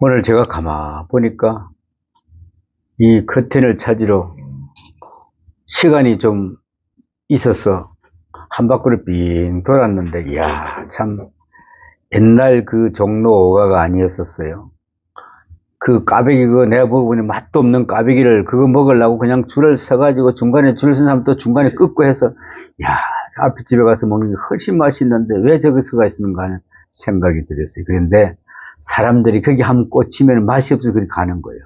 오늘 제가 가만 보니까 이 커튼을 찾으러 시간이 좀 있어서 한 바퀴를 빙 돌았는데, 이야, 참, 옛날 그 종로 5가가 아니었었어요. 그 꽈배기, 그거 내가 보고 보니 맛도 없는 꽈배기를 그거 먹으려고 그냥 줄을 서가지고 중간에 줄 선 사람 또 중간에 끊고 해서, 야, 앞에 집에 가서 먹는 게 훨씬 맛있는데 왜 저기서가 있는가 하는 생각이 들었어요. 그런데 사람들이 거기 한번 꽂히면 맛이 없어서 그렇게 가는 거예요.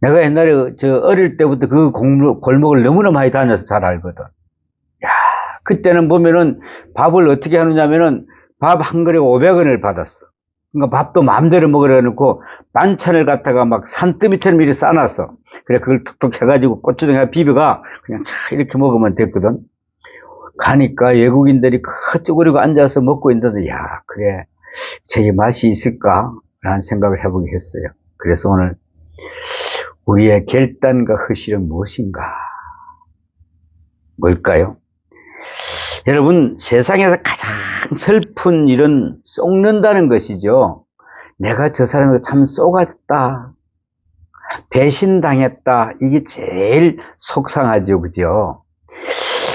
내가 옛날에 저 어릴 때부터 그 골목을 너무나 많이 다녀서 잘 알거든. 야, 그때는 보면은 밥을 어떻게 하느냐면은 밥 한 그릇에 500원을 받았어. 그러니까 밥도 마음대로 먹으려 놓고 반찬을 갖다가 막 산더미처럼 이렇게 싸놨어. 그래, 그걸 툭툭 해가지고 고추장에 비벼가 그냥 이렇게 먹으면 됐거든. 가니까 외국인들이 그쪽으로 앉아서 먹고 있는데, 야, 그래, 저게 맛이 있을까? 라는 생각을 해보게 했어요. 그래서 오늘 우리의 결단과 허실은 무엇인가? 뭘까요? 여러분, 세상에서 가장 슬픈 일은 속는다는 것이죠. 내가 저 사람에게 참 쏘갔다, 배신당했다, 이게 제일 속상하죠, 그죠?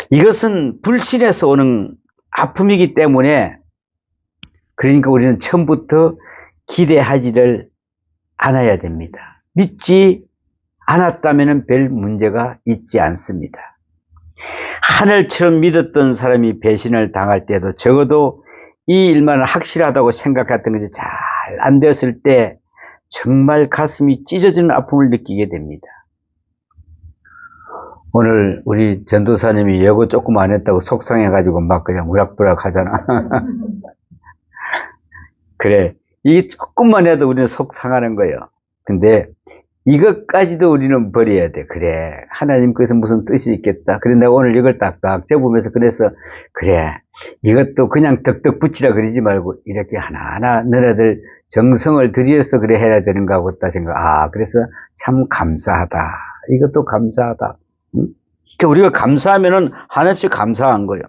이것은 불신에서 오는 아픔이기 때문에, 그러니까 우리는 처음부터 기대하지를 않아야 됩니다. 믿지 않았다면 별 문제가 있지 않습니다. 하늘처럼 믿었던 사람이 배신을 당할 때도 적어도 이 일만은 확실하다고 생각했던 것이 잘 안 되었을 때 정말 가슴이 찢어지는 아픔을 느끼게 됩니다. 오늘 우리 전도사님이 예고 조금 안 했다고 속상해가지고 막 그냥 우락부락 하잖아. 그래, 이게 조금만 해도 우리는 속상하는 거예요. 근데 이것까지도 우리는 버려야 돼. 그래, 하나님께서 무슨 뜻이 있겠다. 그래, 내가 오늘 이걸 딱딱 접으면서 그래서, 그래, 이것도 그냥 덕덕 붙이라 그러지 말고 이렇게 하나하나 너네들 정성을 들여서 그래 해야 되는가 하고 딱 생각. 그래서 참 감사하다. 이것도 감사하다. 그러니까 우리가 감사하면은 한없이 감사한 거예요.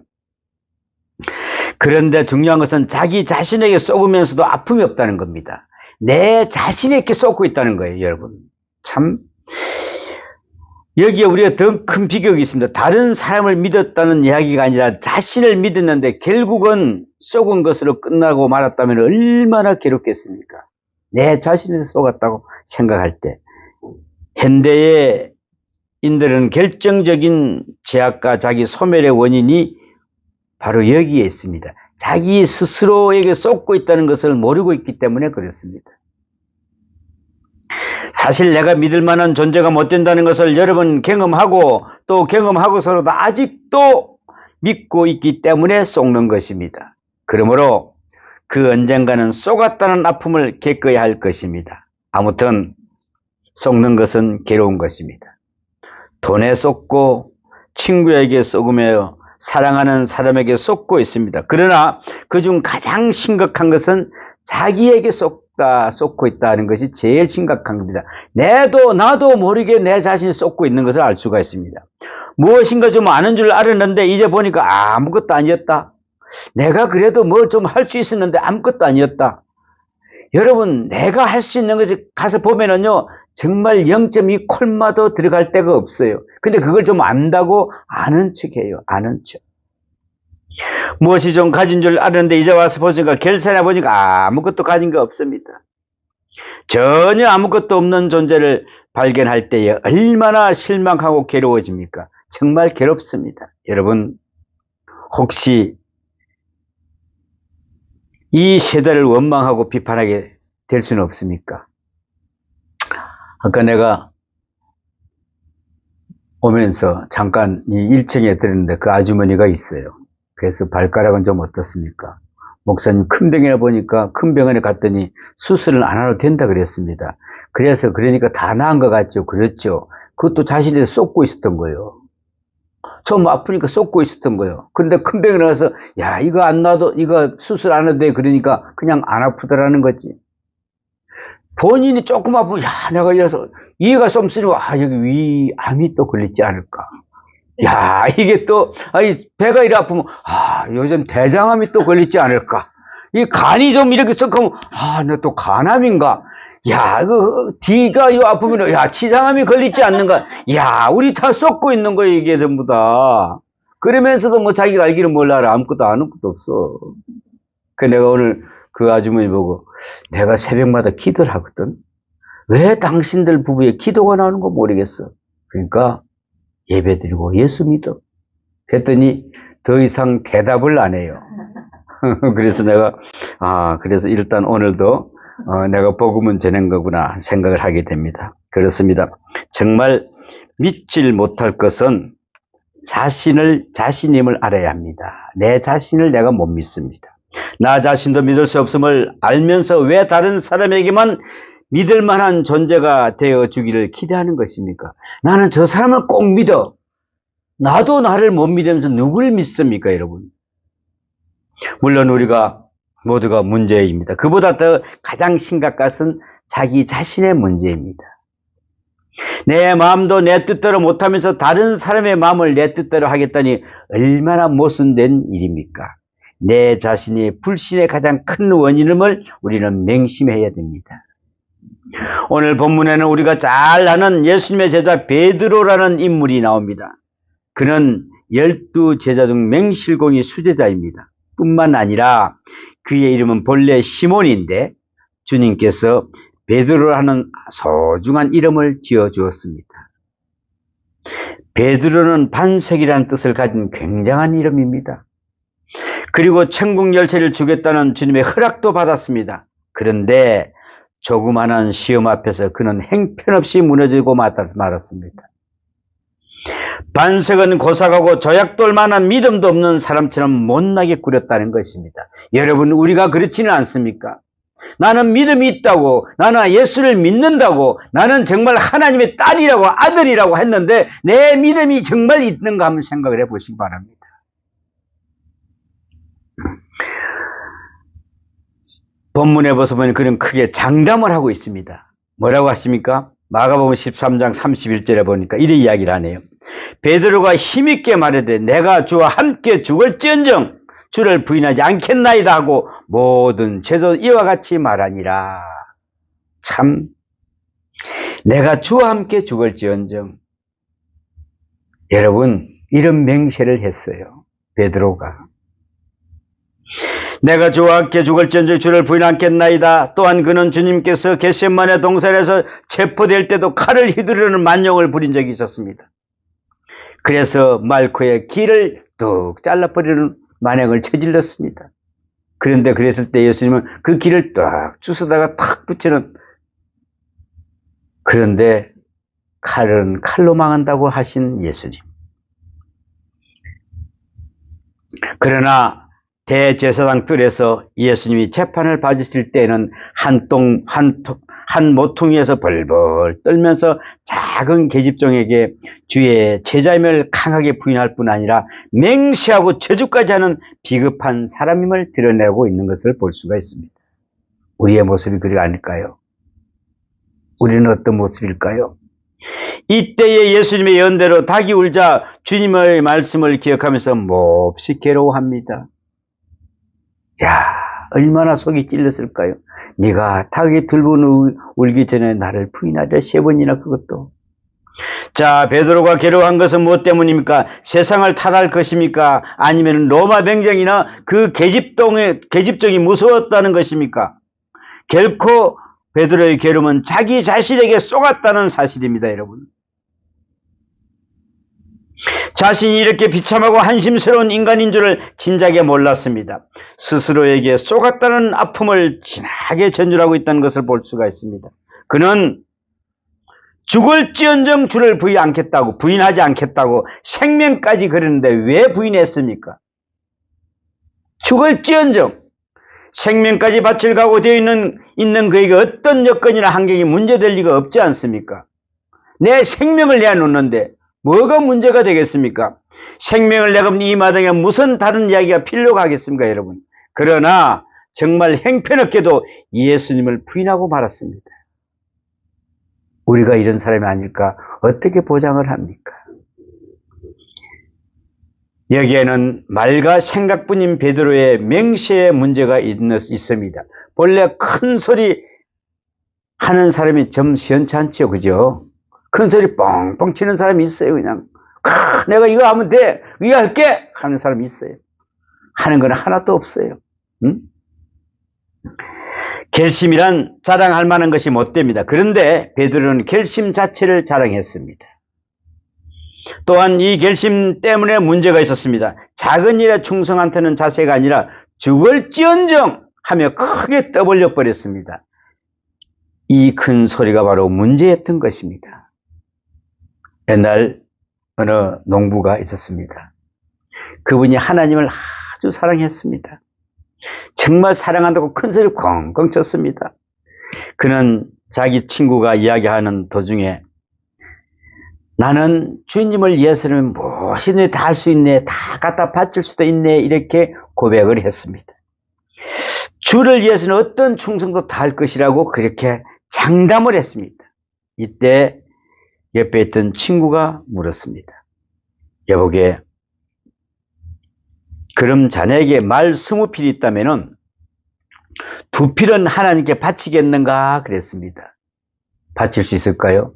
그런데 중요한 것은 자기 자신에게 쏘으면서도 아픔이 없다는 겁니다. 내 자신에게 쏘고 있다는 거예요, 여러분. 참, 여기에 우리가 더 큰 비극이 있습니다. 다른 사람을 믿었다는 이야기가 아니라 자신을 믿었는데 결국은 쏘은 것으로 끝나고 말았다면 얼마나 괴롭겠습니까? 내 자신을 쏘았다고 생각할 때. 현대의 인들은 결정적인 죄악과 자기 소멸의 원인이 바로 여기에 있습니다. 자기 스스로에게 쏟고 있다는 것을 모르고 있기 때문에 그렇습니다. 사실 내가 믿을 만한 존재가 못 된다는 것을 여러 번 경험하고 또 경험하고서도 아직도 믿고 있기 때문에 쏟는 것입니다. 그러므로 그 언젠가는 쏟았다는 아픔을 겪어야 할 것입니다. 아무튼 쏟는 것은 괴로운 것입니다. 돈에 쏟고 친구에게 쏟으며 사랑하는 사람에게 쏟고 있습니다. 그러나 그중 가장 심각한 것은 자기에게 쏟고 있다는 것이 제일 심각한 겁니다. 나도 모르게 내 자신이 쏟고 있는 것을 알 수가 있습니다. 무엇인가 좀 아는 줄 알았는데 이제 보니까 아무것도 아니었다. 내가 그래도 뭐 좀 할 수 있었는데 아무것도 아니었다. 여러분, 내가 할 수 있는 것을 가서 보면은요, 정말 0.2 콜마도 들어갈 데가 없어요. 근데 그걸 좀 안다고 아는 척해요. 아는 척. 무엇이 좀 가진 줄 알았는데 이제 와서 보니까 결산해 보니까 아무것도 가진 거 없습니다. 전혀 아무것도 없는 존재를 발견할 때에 얼마나 실망하고 괴로워집니까? 정말 괴롭습니다. 여러분, 혹시 이 세대를 원망하고 비판하게 될 수는 없습니까? 아까 내가 오면서 잠깐 이 1층에 들었는데 그 아주머니가 있어요. 그래서 발가락은 좀 어떻습니까? 목사님, 큰 병이나 보니까 큰 병원에 갔더니 수술을 안 해도 된다 그랬습니다. 그러니까 다 나은 것 같죠? 그렇죠. 그것도 자신이 쏟고 있었던 거예요. 좀 아프니까 쏟고 있었던 거예요. 근데 큰 병원에 가서 이거 안 놔도 이거 수술 안 해도 돼. 그러니까 그냥 안 아프더라는 거지. 본인이 조금 아프면 내가 이래서 이해가 좀 쓰니까 여기 위암이 또 걸리지 않을까. 이게 또 배가 이래 아프면 요즘 대장암이 또 걸리지 않을까. 이 간이 좀 이렇게 썩하면, 나 또 간암인가? 야, 뒤가 요 아프면, 야, 치장암이 걸리지 않는가? 야, 우리 다 썩고 있는 거야, 이게 전부 다. 그러면서도 뭐 자기가 알기는 몰라. 아무것도 아는 것도 없어. 그 내가 오늘 그 아주머니 보고, 내가 새벽마다 기도를 하거든. 왜 당신들 부부의 기도가 나오는 거 모르겠어. 그러니까 예배드리고 예수 믿어. 그랬더니 더 이상 대답을 안 해요. 그래서 내가, 그래서 일단 오늘도 내가 복음은 전한 거구나 생각을 하게 됩니다. 그렇습니다. 정말 믿질 못할 것은 자신임을 알아야 합니다. 내 자신을 내가 못 믿습니다. 나 자신도 믿을 수 없음을 알면서 왜 다른 사람에게만 믿을 만한 존재가 되어 주기를 기대하는 것입니까? 나는 저 사람을 꼭 믿어. 나도 나를 못 믿으면서 누구를 믿습니까, 여러분? 물론 우리가 모두가 문제입니다. 그보다 더 가장 심각한 것은 자기 자신의 문제입니다. 내 마음도 내 뜻대로 못하면서 다른 사람의 마음을 내 뜻대로 하겠다니 얼마나 모순된 일입니까? 내 자신이 불신의 가장 큰 원인임을 우리는 맹심해야 됩니다. 오늘 본문에는 우리가 잘 아는 예수님의 제자 베드로라는 인물이 나옵니다. 그는 12 제자 중 맹실공이 수제자입니다. 뿐만 아니라 그의 이름은 본래 시몬인데 주님께서 베드로라는 소중한 이름을 지어주었습니다. 베드로는 반석이라는 뜻을 가진 굉장한 이름입니다. 그리고 천국 열쇠를 주겠다는 주님의 허락도 받았습니다. 그런데 조그마한 시험 앞에서 그는 행편없이 무너지고 말았습니다. 반석은 고사하고 조약돌 만한 믿음도 없는 사람처럼 못나게 구렸다는 것입니다. 여러분, 우리가 그렇지는 않습니까? 나는 믿음이 있다고, 나는 예수를 믿는다고, 나는 정말 하나님의 딸이라고 아들이라고 했는데 내 믿음이 정말 있는가 한번 생각을 해보시기 바랍니다. 본문에 보면 그는 크게 장담을 하고 있습니다. 뭐라고 하십니까? 마가복음 13장 31절에 보니까 이런 이야기를 하네요. 베드로가 힘있게 말하되 내가 주와 함께 죽을지언정 주를 부인하지 않겠나이다 하고 모든 제도 이와 같이 말하니라. 참, 내가 주와 함께 죽을지언정. 여러분, 이런 맹세를 했어요. 베드로가. 내가 주와 함께 죽을지언정 주를 부인 않겠나이다. 또한 그는 주님께서 겟세마네 동산에서 체포될 때도 칼을 휘두르는 만용을 부린 적이 있었습니다. 그래서 말코의 길을 뚝 잘라버리는 만행을 저질렀습니다. 그런데 그랬을 때 예수님은 그 길을 딱 주워다가 탁 붙이는, 그런데 칼은 칼로 망한다고 하신 예수님. 그러나 대제사장 뜰에서 예수님이 재판을 받으실 때는 한 모퉁이에서 벌벌 떨면서 작은 계집종에게 주의 제자임을 강하게 부인할 뿐 아니라 맹세하고 저주까지 하는 비겁한 사람임을 드러내고 있는 것을 볼 수가 있습니다. 우리의 모습이 그리 아닐까요? 우리는 어떤 모습일까요? 이때에 예수님의 연대로 닭이 울자 주님의 말씀을 기억하면서 몹시 괴로워합니다. 야, 얼마나 속이 찔렸을까요? 네가 닭이 들분 울기 전에 나를 부인하려 3번이나 그것도. 자, 베드로가 괴로워한 것은 무엇 때문입니까? 세상을 탓할 것입니까? 아니면 로마 병정이나 그 계집종이 무서웠다는 것입니까? 결코 베드로의 괴로움은 자기 자신에게 쏘갔다는 사실입니다, 여러분. 자신이 이렇게 비참하고 한심스러운 인간인 줄을 진작에 몰랐습니다. 스스로에게 쏘갔다는 아픔을 진하게 전율하고 있다는 것을 볼 수가 있습니다. 그는 죽을지언정 주를 부인하지 않겠다고 생명까지 그랬는데 왜 부인했습니까? 죽을지언정 생명까지 바칠 각오 되어 있는 그에게 어떤 여건이나 환경이 문제될 리가 없지 않습니까? 내 생명을 내놓는데 뭐가 문제가 되겠습니까? 생명을 내가 이 마당에 무슨 다른 이야기가 필요가 하겠습니까, 여러분? 그러나 정말 형편없게도 예수님을 부인하고 말았습니다. 우리가 이런 사람이 아닐까 어떻게 보장을 합니까? 여기에는 말과 생각뿐인 베드로의 맹세의 문제가 있습니다. 본래 큰 소리 하는 사람이 좀 시원치 않죠, 그죠? 큰 소리 뻥뻥 치는 사람이 있어요. 그냥 내가 이거 하면 돼, 이거 할게 하는 사람이 있어요. 하는 건 하나도 없어요. 응? 결심이란 자랑할 만한 것이 못 됩니다. 그런데 베드로는 결심 자체를 자랑했습니다. 또한 이 결심 때문에 문제가 있었습니다. 작은 일에 충성한다는 자세가 아니라 죽을지언정 하며 크게 떠벌려 버렸습니다. 이 큰 소리가 바로 문제였던 것입니다. 옛날 어느 농부가 있었습니다. 그분이 하나님을 아주 사랑했습니다. 정말 사랑한다고 큰 소리 컹컹 쳤습니다. 그는 자기 친구가 이야기하는 도중에 나는 주님을 위해서는 무엇이든 다 할 수 있네, 다 갖다 바칠 수도 있네, 이렇게 고백을 했습니다. 주를 위해서는 어떤 충성도 다 할 것이라고 그렇게 장담을 했습니다. 이때 옆에 있던 친구가 물었습니다. 여보게, 그럼 자네에게 말 20필이 있다면은 2필은 하나님께 바치겠는가? 그랬습니다. 바칠 수 있을까요?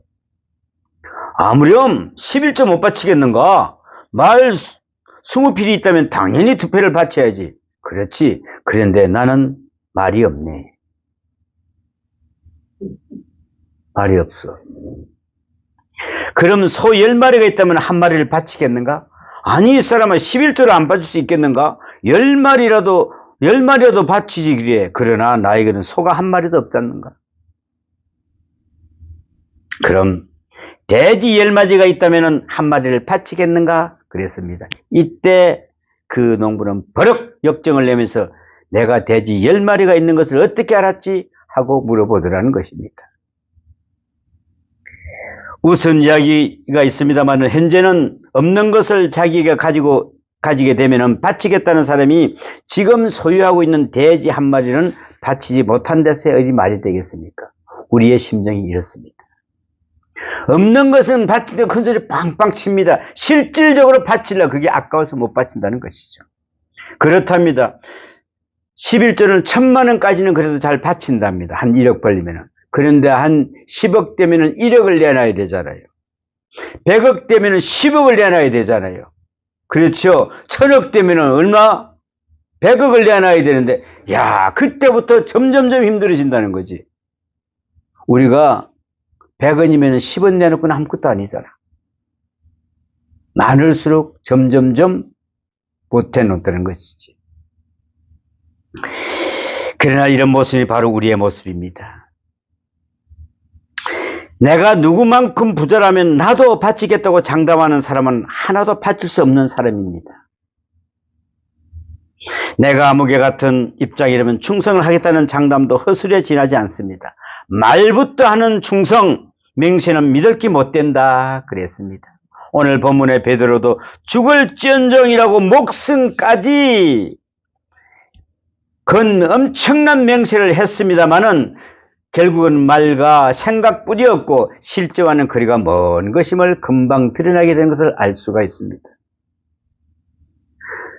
아무렴 11조 못 바치겠는가? 말 20필이 있다면 당연히 2필을 바쳐야지. 그렇지. 그런데 나는 말이 없네. 말이 없어. 그럼 소 10마리가 있다면 1마리를 바치겠는가? 아니, 이 사람은 11조를 안 바칠 수 있겠는가? 10마리라도 바치지 그래. 그러나 나에게는 소가 1마리도 없지 않는가? 그럼 돼지 10마리가 있다면 1마리를 바치겠는가? 그랬습니다. 이때 그 농부는 버럭 역정을 내면서 내가 돼지 10마리가 있는 것을 어떻게 알았지? 하고 물어보더라는 것입니다. 우선 이야기가 있습니다만 현재는 없는 것을 자기가 가지게 되면 바치겠다는 사람이 지금 소유하고 있는 돼지 1마리는 바치지 못한 데서 어디 말이 되겠습니까? 우리의 심정이 이렇습니다. 없는 것은 바치되 큰 소리 빵빵 칩니다. 실질적으로 바치려 그게 아까워서 못 바친다는 것이죠. 그렇답니다. 11조는 1000만 원까지는 그래도 잘 바친답니다. 한 1억 벌리면은. 그런데 한 10억 되면은 1억을 내놔야 되잖아요. 100억 되면은 10억을 내놔야 되잖아요. 그렇죠. 1000억 되면은 얼마? 100억을 내놔야 되는데, 야, 그때부터 점점점 힘들어진다는 거지. 우리가 100원이면 10원 내놓고는 아무것도 아니잖아. 많을수록 점점점 못 해놓다는 것이지. 그러나 이런 모습이 바로 우리의 모습입니다. 내가 누구만큼 부자라면 나도 바치겠다고 장담하는 사람은 하나도 바칠 수 없는 사람입니다. 내가 아무개 같은 입장이라면 충성을 하겠다는 장담도 허술에 지나지 않습니다. 말부터 하는 충성, 맹세는 믿을 게 못 된다 그랬습니다. 오늘 본문의 베드로도 죽을지언정이라고 목숨까지 건 엄청난 맹세를 했습니다마는 결국은 말과 생각뿐이었고 실제와는 거리가 먼 것임을 금방 드러나게 된 것을 알 수가 있습니다.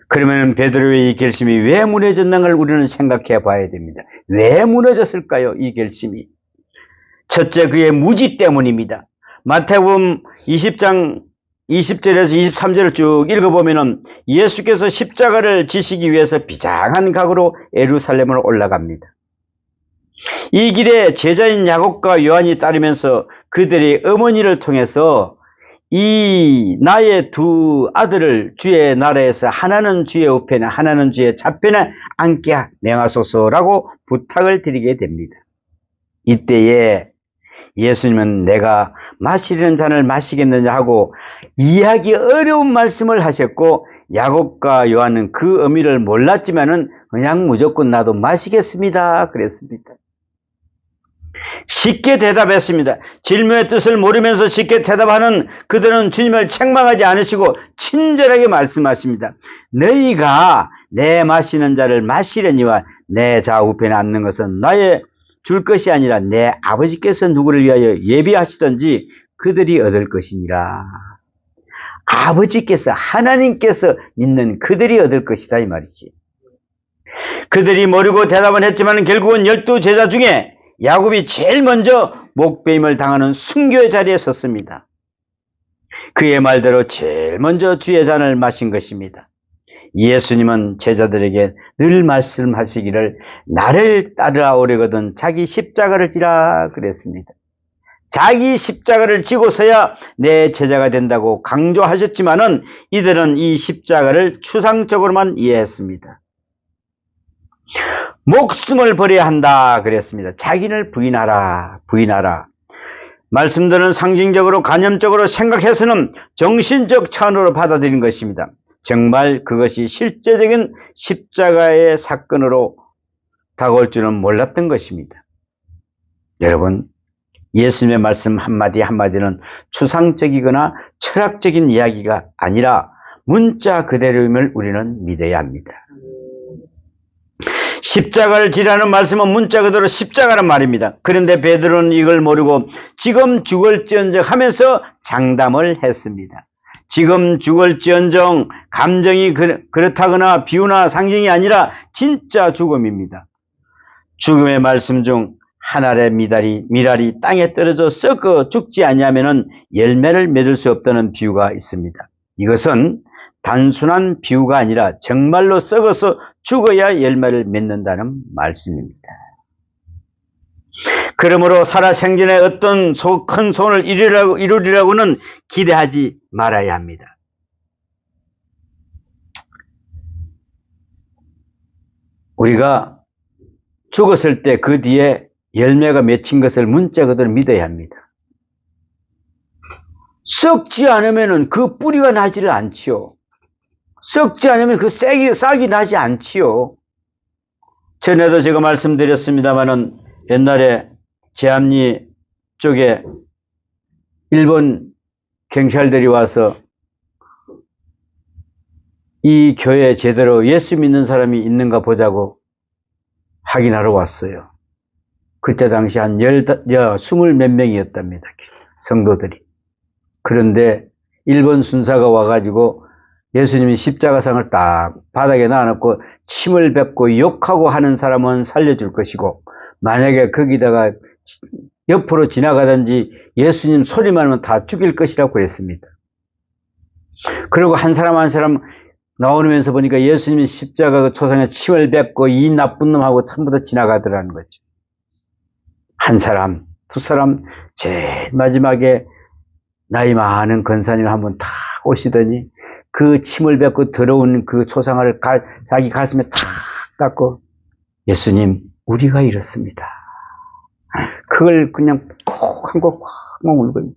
그러면 베드로의 이 결심이 왜 무너졌는가를 우리는 생각해 봐야 됩니다. 왜 무너졌을까요? 이 결심이. 첫째, 그의 무지 때문입니다. 마태복음 20장 20절에서 23절을 쭉 읽어보면 예수께서 십자가를 지시기 위해서 비장한 각오로 예루살렘으로 올라갑니다. 이 길에 제자인 야곱과 요한이 따르면서 그들의 어머니를 통해서 이 나의 2 아들을 주의 나라에서 하나는 주의 우편에 하나는 주의 좌편에 앉게 명하소서라고 부탁을 드리게 됩니다. 이때에 예수님은 내가 마시려는 잔을 마시겠느냐 하고 이해하기 어려운 말씀을 하셨고 야곱과 요한은 그 의미를 몰랐지만은 그냥 무조건 나도 마시겠습니다 그랬습니다. 쉽게 대답했습니다. 질문의 뜻을 모르면서 쉽게 대답하는 그들은 주님을 책망하지 않으시고 친절하게 말씀하십니다. 너희가 내 마시는 자를 마시려니와 내 좌우편에 앉는 것은 나의 줄 것이 아니라 내 아버지께서 누구를 위하여 예비하시든지 그들이 얻을 것이니라. 아버지께서 하나님께서 믿는 그들이 얻을 것이다 이 말이지. 그들이 모르고 대답은 했지만 결국은 12제자 중에 야곱이 제일 먼저 목배임을 당하는 순교의 자리에 섰습니다. 그의 말대로 제일 먼저 주의 잔을 마신 것입니다. 예수님은 제자들에게 늘 말씀하시기를 나를 따라오려거든 자기 십자가를 지라 그랬습니다. 자기 십자가를 지고서야 내 제자가 된다고 강조하셨지만은 이들은 이 십자가를 추상적으로만 이해했습니다. 목숨을 버려야 한다 그랬습니다. 자기를 부인하라. 말씀들은 상징적으로 간접적으로 생각해서는 정신적 차원으로 받아들인 것입니다. 정말 그것이 실제적인 십자가의 사건으로 다가올 줄은 몰랐던 것입니다. 여러분, 예수님의 말씀 한마디 한마디는 추상적이거나 철학적인 이야기가 아니라 문자 그대로임을 우리는 믿어야 합니다. 십자가를 지라는 말씀은 문자 그대로 십자가란 말입니다. 그런데 베드로는 이걸 모르고 지금 죽을지언정 하면서 장담을 했습니다. 지금 죽을지언정 감정이 그렇다거나 비유나 상징이 아니라 진짜 죽음입니다. 죽음의 말씀 중 한 알의 미랄이 땅에 떨어져 썩어 죽지 않냐면은 열매를 맺을 수 없다는 비유가 있습니다. 이것은 단순한 비유가 아니라 정말로 썩어서 죽어야 열매를 맺는다는 말씀입니다. 그러므로 살아생전에 어떤 큰 소원을 이루리라고는 기대하지 말아야 합니다. 우리가 죽었을 때 그 뒤에 열매가 맺힌 것을 문자 그대로 믿어야 합니다. 썩지 않으면 그 뿌리가 나지를 않지요. 썩지 않으면 그 싹이 나지 않지요. 전에도 제가 말씀드렸습니다마는 옛날에 제암리 쪽에 일본 경찰들이 와서 이 교회에 제대로 예수 믿는 사람이 있는가 보자고 확인하러 왔어요. 그때 당시 한 20 몇 명이었답니다. 성도들이. 그런데 일본 순사가 와가지고 예수님이 십자가상을 딱 바닥에 놔놓고 침을 뱉고 욕하고 하는 사람은 살려줄 것이고 만약에 거기다가 옆으로 지나가든지 예수님 소리만 하면 다 죽일 것이라고 그랬습니다. 그리고 한 사람 한 사람 나오면서 보니까 예수님이 십자가 그 초상에 침을 뱉고 이 나쁜 놈하고 전부 다 지나가더라는 거죠. 한 사람, 두 사람, 제일 마지막에 나이 많은 권사님 한 분 탁 오시더니 그 침을 뱉고 더러운 그 초상을 자기 가슴에 탁 닦고 예수님, 우리가 이렇습니다. 그걸 그냥 콕 한 거 꽉 울고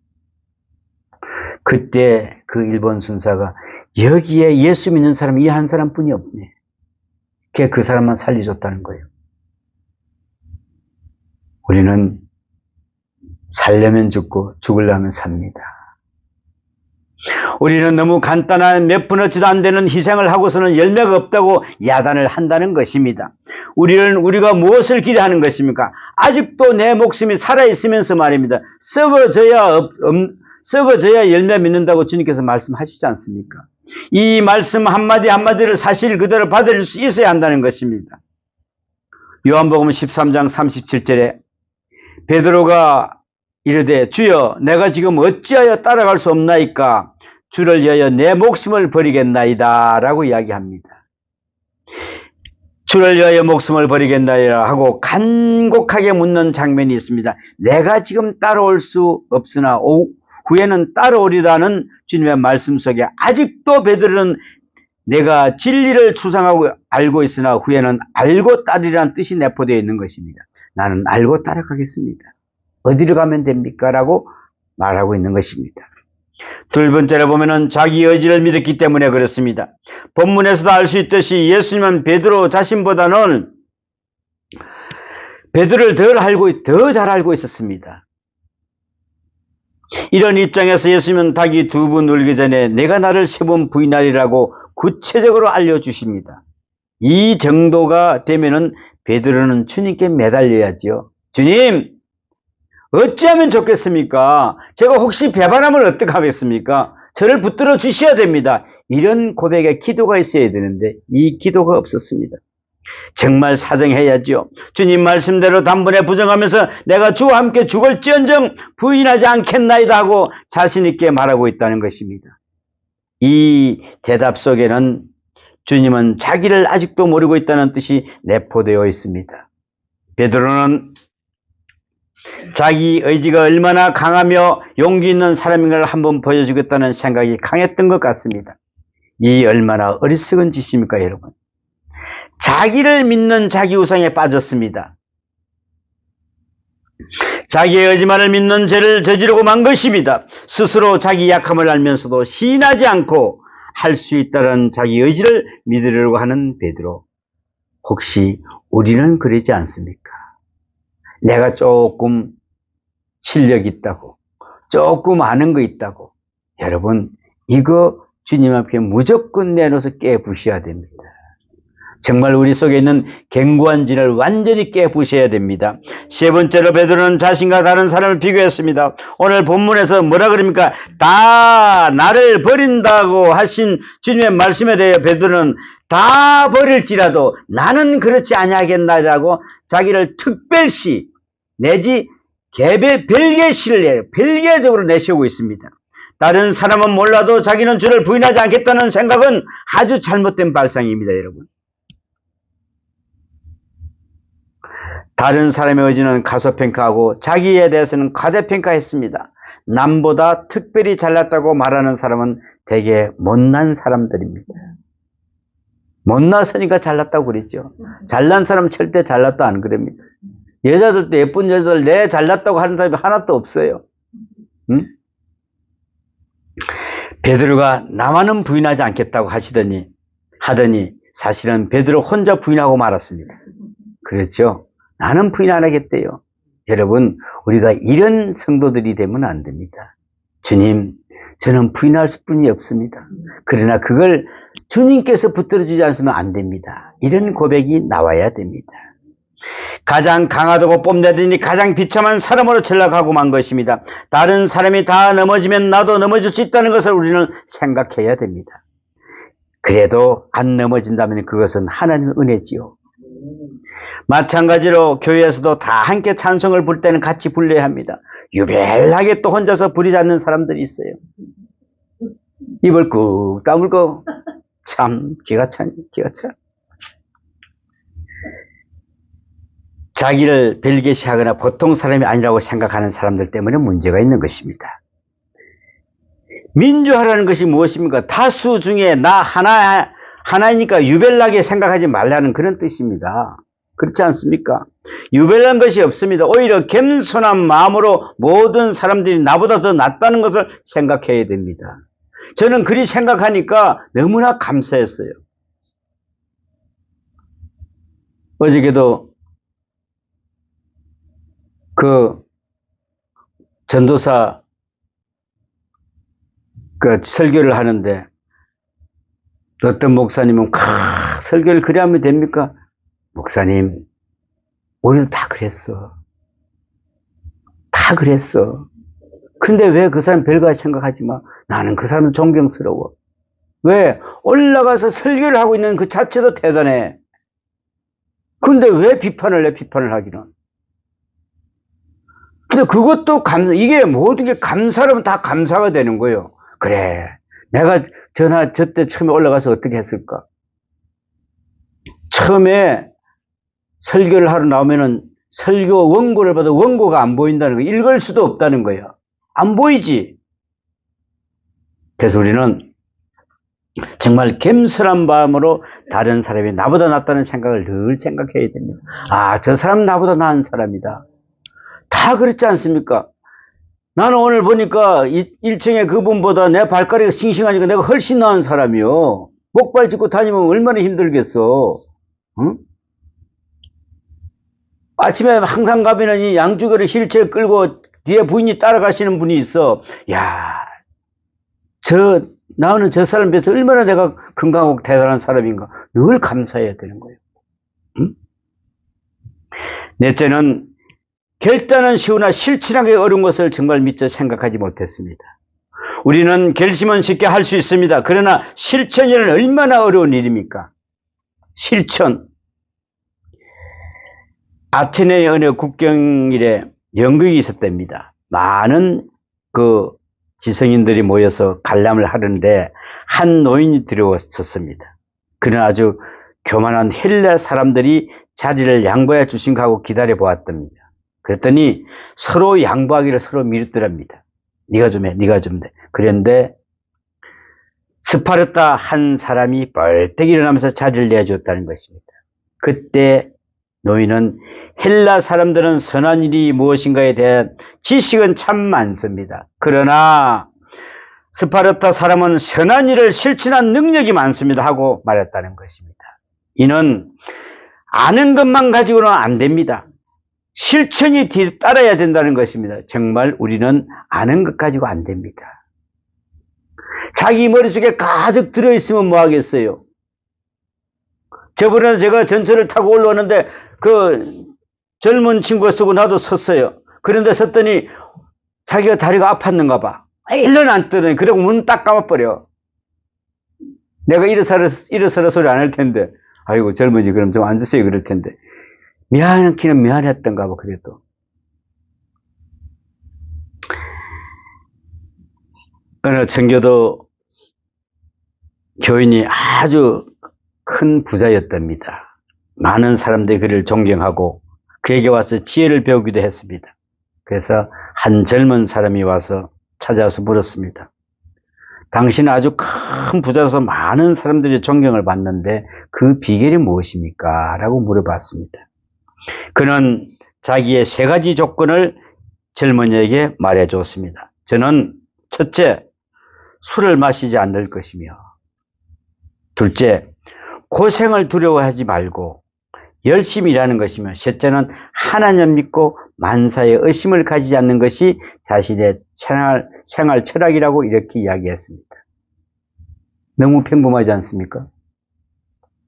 그때 그 일본 순사가 여기에 예수 믿는 사람이 이 한 사람뿐이 없네. 걔 그 사람만 살려줬다는 거예요. 우리는 살려면 죽고 죽으려면 삽니다. 우리는 너무 간단한 몇 분어치도 안 되는 희생을 하고서는 열매가 없다고 야단을 한다는 것입니다. 우리가 무엇을 기대하는 것입니까? 아직도 내 목숨이 살아있으면서 말입니다. 썩어져야 열매 맺는다고 주님께서 말씀하시지 않습니까? 이 말씀 한마디 한마디를 사실 그대로 받아들일 수 있어야 한다는 것입니다. 요한복음 13장 37절에 베드로가 이르되 주여 내가 지금 어찌하여 따라갈 수 없나이까 주를 위하여 내 목숨을 버리겠나이다 라고 이야기합니다. 주를 위하여 목숨을 버리겠나이다 하고 간곡하게 묻는 장면이 있습니다. 내가 지금 따라올 수 없으나 후에는 따라오리라는 주님의 말씀 속에 아직도 베드로는 내가 진리를 추상하고 알고 있으나 후에는 알고 따르리라는 뜻이 내포되어 있는 것입니다. 나는 알고 따라가겠습니다. 어디로 가면 됩니까? 라고 말하고 있는 것입니다. 두 번째로 보면은 자기 의지를 믿었기 때문에 그렇습니다. 본문에서도 알 수 있듯이 예수님은 베드로 자신보다는 베드로를 더 잘 알고 있었습니다. 이런 입장에서 예수님은 닭이 2번 울기 전에 내가 나를 3번 부인하리라고 구체적으로 알려주십니다. 이 정도가 되면은 베드로는 주님께 매달려야지요. 주님, 어찌하면 좋겠습니까? 제가 혹시 배반하면 어떡하겠습니까? 저를 붙들어 주셔야 됩니다. 이런 고백의 기도가 있어야 되는데 이 기도가 없었습니다. 정말 사정해야죠. 주님 말씀대로 단번에 부정하면서 내가 주와 함께 죽을지언정 부인하지 않겠나이다 하고 자신 있게 말하고 있다는 것입니다. 이 대답 속에는 주님은 자기를 아직도 모르고 있다는 뜻이 내포되어 있습니다. 베드로는 자기 의지가 얼마나 강하며 용기 있는 사람인가를 한번 보여주겠다는 생각이 강했던 것 같습니다. 이 얼마나 어리석은 짓입니까, 여러분? 자기를 믿는 자기 우상에 빠졌습니다. 자기의 의지만을 믿는 죄를 저지르고 만 것입니다. 스스로 자기 약함을 알면서도 시인하지 않고 할 수 있다는 자기 의지를 믿으려고 하는 베드로. 혹시 우리는 그러지 않습니까? 내가 조금 실력 있다고, 조금 아는 거 있다고. 여러분, 이거 주님 앞에 무조건 내놓아서 깨부셔야 됩니다. 정말 우리 속에 있는 견고한 진을 완전히 깨부셔야 됩니다. 세 번째로 베드로는 자신과 다른 사람을 비교했습니다. 오늘 본문에서 뭐라 그럽니까? 다 나를 버린다고 하신 주님의 말씀에 대해 베드로는 다 버릴지라도 나는 그렇지 아니하겠나라고 자기를 특별시 내지 별개시를 별개적으로 내세우고 있습니다. 다른 사람은 몰라도 자기는 주를 부인하지 않겠다는 생각은 아주 잘못된 발상입니다, 여러분. 다른 사람의 의지는 가소평가하고 자기에 대해서는 과대평가했습니다. 남보다 특별히 잘났다고 말하는 사람은 되게 못난 사람들입니다. 못났으니까 잘났다고 그러죠. 잘난 사람은 절대 잘났다 안 그럽니다. 여자들도 예쁜 여자들 내 잘났다고 하는 사람이 하나도 없어요. 응? 베드로가 나만은 부인하지 않겠다고 하더니 사실은 베드로 혼자 부인하고 말았습니다. 그렇죠? 나는 부인 안 하겠대요. 여러분, 우리가 이런 성도들이 되면 안 됩니다. 주님, 저는 부인할 수뿐이 없습니다. 그러나 그걸 주님께서 붙들어주지 않으면 안 됩니다. 이런 고백이 나와야 됩니다. 가장 강하다고 뽐내더니 가장 비참한 사람으로 전락하고 만 것입니다. 다른 사람이 다 넘어지면 나도 넘어질 수 있다는 것을 우리는 생각해야 됩니다. 그래도 안 넘어진다면 그것은 하나님의 은혜지요. 마찬가지로 교회에서도 다 함께 찬송을 부를 때는 같이 불러야 합니다. 유별나게 또 혼자서 부리지 않는 사람들이 있어요. 입을 꾹 다물고 참 기가 차. 자기를 별개시하거나 보통 사람이 아니라고 생각하는 사람들 때문에 문제가 있는 것입니다. 민주화라는 것이 무엇입니까? 다수 중에 나 하나이니까 유별나게 생각하지 말라는 그런 뜻입니다. 그렇지 않습니까? 유별난 것이 없습니다. 오히려 겸손한 마음으로 모든 사람들이 나보다 더 낫다는 것을 생각해야 됩니다. 저는 그리 생각하니까 너무나 감사했어요. 어저께도 전도사 설교를 하는데 어떤 목사님은 설교를 그래 하면 됩니까? 목사님, 우리도 다 그랬어. 근데 왜 그 사람 별거 생각하지 마. 나는 그 사람도 존경스러워. 왜? 올라가서 설교를 하고 있는 그 자체도 대단해. 근데 왜 비판을 하기는. 근데 그것도 이게 모든 게 감사라면 다 감사가 되는 거예요. 그래. 내가 저때 처음에 올라가서 어떻게 했을까? 처음에 설교를 하러 나오면은 설교 원고를 봐도 원고가 안 보인다는 거, 읽을 수도 없다는 거예요. 안 보이지. 그래서 우리는 정말 겸손한 마음으로 다른 사람이 나보다 낫다는 생각을 늘 생각해야 됩니다. 저 사람은 나보다 나은 사람이다. 다 그렇지 않습니까? 나는 오늘 보니까 1층에 그분보다 내 발가락이 싱싱하니까 내가 훨씬 나은 사람이요. 목발 짚고 다니면 얼마나 힘들겠어. 응? 아침에 항상 가면은 이 양주거리 휠체어 끌고 뒤에 부인이 따라가시는 분이 있어. 나는 저 사람 비해서 얼마나 내가 건강하고 대단한 사람인가. 늘 감사해야 되는 거예요. 응? 넷째는 결단은 쉬우나 실천하기 어려운 것을 정말 미처 생각하지 못했습니다. 우리는 결심은 쉽게 할 수 있습니다. 그러나 실천이란 얼마나 어려운 일입니까? 실천. 아테네의 어느 국경일에 연극이 있었답니다. 많은 지성인들이 모여서 관람을 하는데 한 노인이 들어왔었습니다. 그는 아주 교만한 헬라 사람들이 자리를 양보해 주신가 하고 기다려 보았답니다. 그랬더니 서로 양보하기를 서로 미뤘더랍니다. 네가 좀 해, 네가 좀 해. 그런데 스파르타 한 사람이 벌떡 일어나면서 자리를 내줬다는 것입니다. 그때 노인은 헬라 사람들은 선한 일이 무엇인가에 대한 지식은 참 많습니다. 그러나 스파르타 사람은 선한 일을 실천한 능력이 많습니다 하고 말했다는 것입니다. 이는 아는 것만 가지고는 안 됩니다. 실천이 뒤따라야 된다는 것입니다. 정말 우리는 아는 것 가지고 안 됩니다. 자기 머릿속에 가득 들어있으면 뭐 하겠어요? 저번에 제가 전철을 타고 올라오는데 젊은 친구가 쓰고 나도 섰어요. 그런데 섰더니 자기가 다리가 아팠는가 봐. 일어났더니 그리고 문 딱 감아버려. 내가 일어서라 소리 안 할 텐데. 아이고 젊은이 그럼 좀 앉으세요 그럴 텐데. 미안하기는 미안했던가 봐 그래도. 어느 청교도 교인이 아주 큰 부자였답니다. 많은 사람들이 그를 존경하고 그에게 와서 지혜를 배우기도 했습니다. 그래서 한 젊은 사람이 와서 찾아와서 물었습니다. 당신은 아주 큰 부자로서 많은 사람들이 존경을 받는데 그 비결이 무엇입니까? 라고 물어봤습니다. 그는 자기의 3가지 조건을 젊은이에게 말해 주었습니다. 저는 첫째, 술을 마시지 않을 것이며, 둘째, 고생을 두려워하지 말고 열심히 일하는 것이며, 셋째는 하나님 믿고 만사에 의심을 가지지 않는 것이 자신의 생활 철학이라고 이렇게 이야기했습니다. 너무 평범하지 않습니까?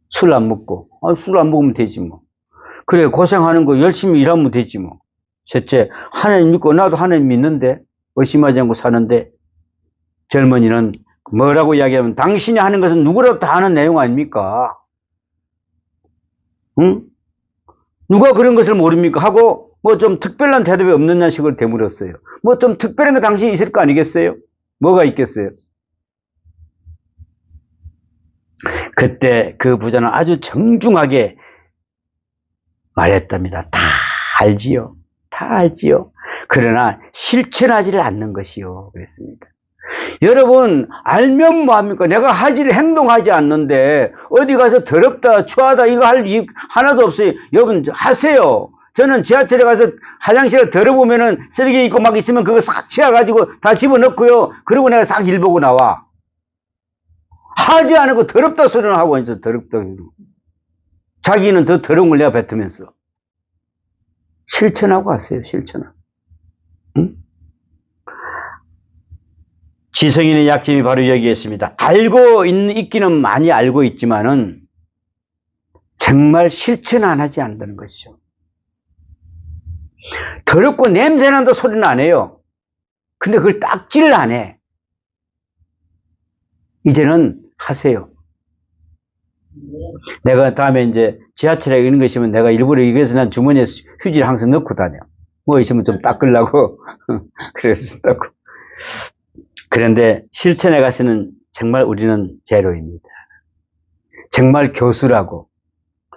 술 안 먹고, 술 안 먹으면 되지 뭐. 그래, 고생하는 거 열심히 일하면 되지 뭐. 셋째, 하나님 믿고 나도 하나님 믿는데 의심하지 않고 사는데, 젊은이는 뭐라고 이야기하면 당신이 하는 것은 누구라도 다 아는 내용 아닙니까? 응? 누가 그런 것을 모릅니까? 하고 뭐 좀 특별한 대답이 없느냐 식으로 되물었어요. 뭐 좀 특별한 거 당신이 있을 거 아니겠어요? 뭐가 있겠어요? 그때 그 부자는 아주 정중하게 말했답니다. 다 알지요. 다 알지요. 그러나 실천하지를 않는 것이요. 그랬습니다. 여러분, 알면 뭐합니까? 내가 행동하지 않는데 어디 가서 더럽다 추하다 이거 할 일 하나도 없어요. 여러분 하세요. 저는 지하철에 가서 화장실에 더러우면은 쓰레기 있고 막 있으면 그거 싹 치워가지고 다 집어넣고요. 그리고 내가 싹 일 보고 나와. 하지 않고 더럽다 소리는 하고 있어. 더럽다. 자기는 더 더러운 걸 내가 뱉으면서. 실천하고 하세요. 실천하고. 응? 지성인의 약점이 바로 여기에 있습니다. 알고 있기는 많이 알고 있지만은 정말 실천 안 하지 않는다는 것이죠. 더럽고 냄새난다 소리는 안 해요. 근데 그걸 딱지를 안 해. 이제는 하세요. 내가 다음에 이제 지하철에 이런 거 있으면 내가 일부러 이거에서 난 주머니에 휴지를 항상 넣고 다녀. 뭐 있으면 좀 닦으려고. 그래서 닦고. 그런데 실천에 가서는 정말 우리는 제로입니다. 정말 교수라고,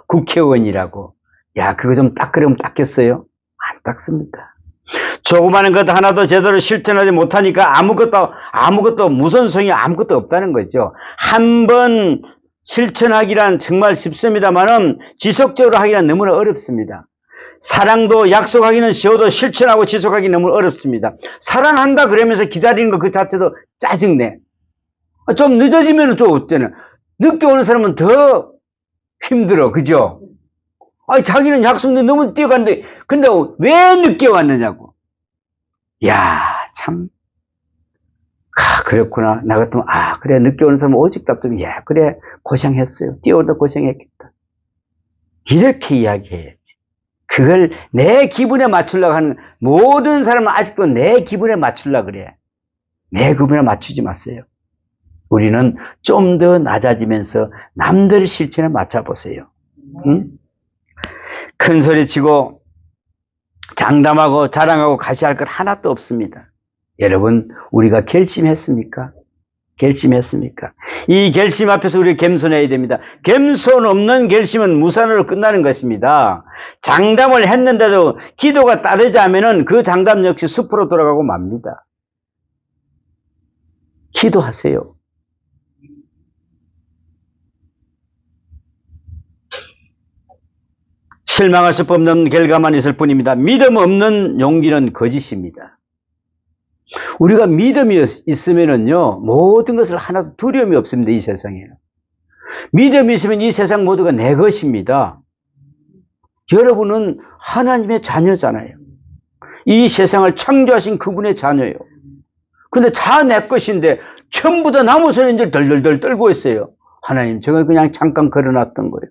국회의원이라고, 야, 그거 좀 닦으려면 닦겠어요? 안 닦습니다. 조그마한 것 하나도 제대로 실천하지 못하니까 아무것도 무선성이 아무것도 없다는 거죠. 한번 실천하기란 정말 쉽습니다만은 지속적으로 하기란 너무나 어렵습니다. 사랑도 약속하기는 쉬워도 실천하고 지속하기 너무 어렵습니다. 사랑한다 그러면서 기다리는 것 그 자체도 짜증내. 좀 늦어지면 좀 어때는. 늦게 오는 사람은 더 힘들어. 그죠? 자기는 약속도 너무 뛰어갔는데 근데 왜 늦게 왔느냐고. 야, 참. 그렇구나. 나 같으면 그래 늦게 오는 사람은 오직 답답해. 야, 그래 고생했어요. 뛰어오다 고생했겠다. 이렇게 이야기해야지. 그걸 내 기분에 맞추려고 하는 모든 사람은 아직도 내 기분에 맞추려고 그래. 내 급이나 맞추지 마세요. 우리는 좀 더 낮아지면서 남들 실천에 맞춰보세요. 응? 큰 소리치고 장담하고 자랑하고 가시할 것 하나도 없습니다. 여러분, 우리가 결심했습니까? 결심했습니까? 이 결심 앞에서 우리가 겸손해야 됩니다. 겸손 없는 결심은 무산으로 끝나는 것입니다. 장담을 했는데도 기도가 따르지 않으면 그 장담 역시 숲으로 돌아가고 맙니다. 기도하세요. 실망할 수 없는 결과만 있을 뿐입니다. 믿음 없는 용기는 거짓입니다. 우리가 믿음이 있으면은요, 모든 것을 하나도 두려움이 없습니다. 이 세상에는. 믿음이 있으면 이 세상 모두가 내 것입니다. 여러분은 하나님의 자녀잖아요. 이 세상을 창조하신 그분의 자녀예요. 근데 다 내 것인데 전부 다 나무 소리인들 덜덜덜 떨고 있어요. 하나님, 저걸 그냥 잠깐 걸어놨던 거예요.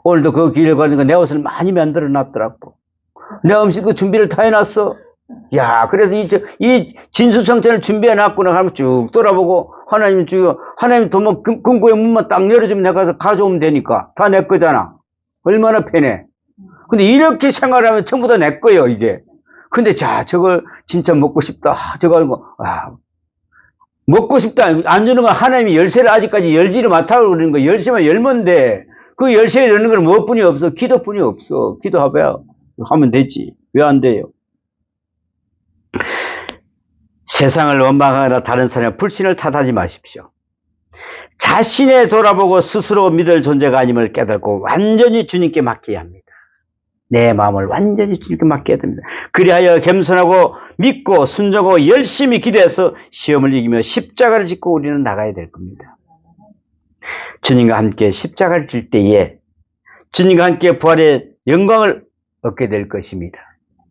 오늘도 그 길을 가니까 내 옷을 많이 만들어 놨더라고. 내 음식도 준비를 다 해놨어. 야, 그래서 이 진수성찬을 준비해 놨구나 하면 쭉 돌아보고 하나님 도면 금고의 문만 딱 열어주면 내가 가져오면 되니까. 다 내 거잖아. 얼마나 편해. 근데 이렇게 생활하면 전부 다 내 거예요, 이게. 근데 자, 저걸 진짜 먹고 싶다. 먹고 싶다. 안 주는 건 하나님이 열쇠를 아직까지 열지를 못하고 그러는 거. 열쇠만 열면 돼. 그 열쇠에 넣는 건 무엇뿐이 없어? 기도뿐이 없어. 기도하면 되지. 왜 안 돼요? 세상을 원망하거나 다른 사람의 불신을 탓하지 마십시오. 자신에 돌아보고 스스로 믿을 존재가 아님을 깨닫고 완전히 주님께 맡겨야 합니다. 내 마음을 완전히 주님께 맡겨야 됩니다. 그리하여 겸손하고 믿고 순종하고 열심히 기도해서 시험을 이기며 십자가를 짓고 우리는 나가야 될 겁니다. 주님과 함께 십자가를 질 때에 주님과 함께 부활의 영광을 얻게 될 것입니다.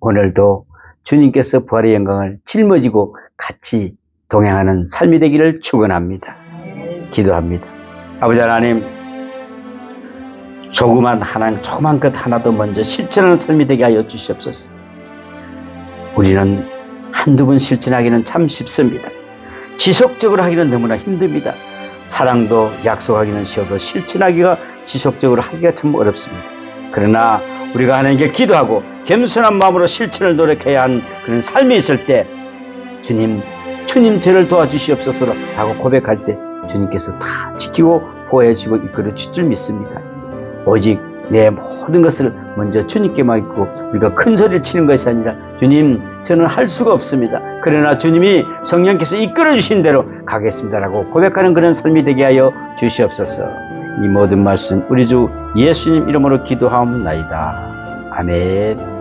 오늘도 주님께서 부활의 영광을 짊어지고 같이 동행하는 삶이 되기를 축원합니다. 기도합니다. 아버지 하나님, 조그만 것 하나도 먼저 실천하는 삶이 되게 하여 주시옵소서. 우리는 한두 번 실천하기는 참 쉽습니다. 지속적으로 하기는 너무나 힘듭니다. 사랑도 약속하기는 쉬워도 실천하기가 지속적으로 하기가 참 어렵습니다. 그러나 우리가 하나님께 기도하고 겸손한 마음으로 실천을 노력해야 하는 그런 삶이 있을 때 주님 저를 도와주시옵소서 하고 고백할 때 주님께서 다 지키고 보호해 주고 이끌어 주실 줄 믿습니다. 오직 내 모든 것을 먼저 주님께 맡기고 우리가 큰 소리를 치는 것이 아니라 주님, 저는 할 수가 없습니다. 그러나 주님이 성령께서 이끌어 주신 대로 가겠습니다라고 고백하는 그런 삶이 되게 하여 주시옵소서. 이 모든 말씀 우리 주 예수님 이름으로 기도하옵나이다. 아멘.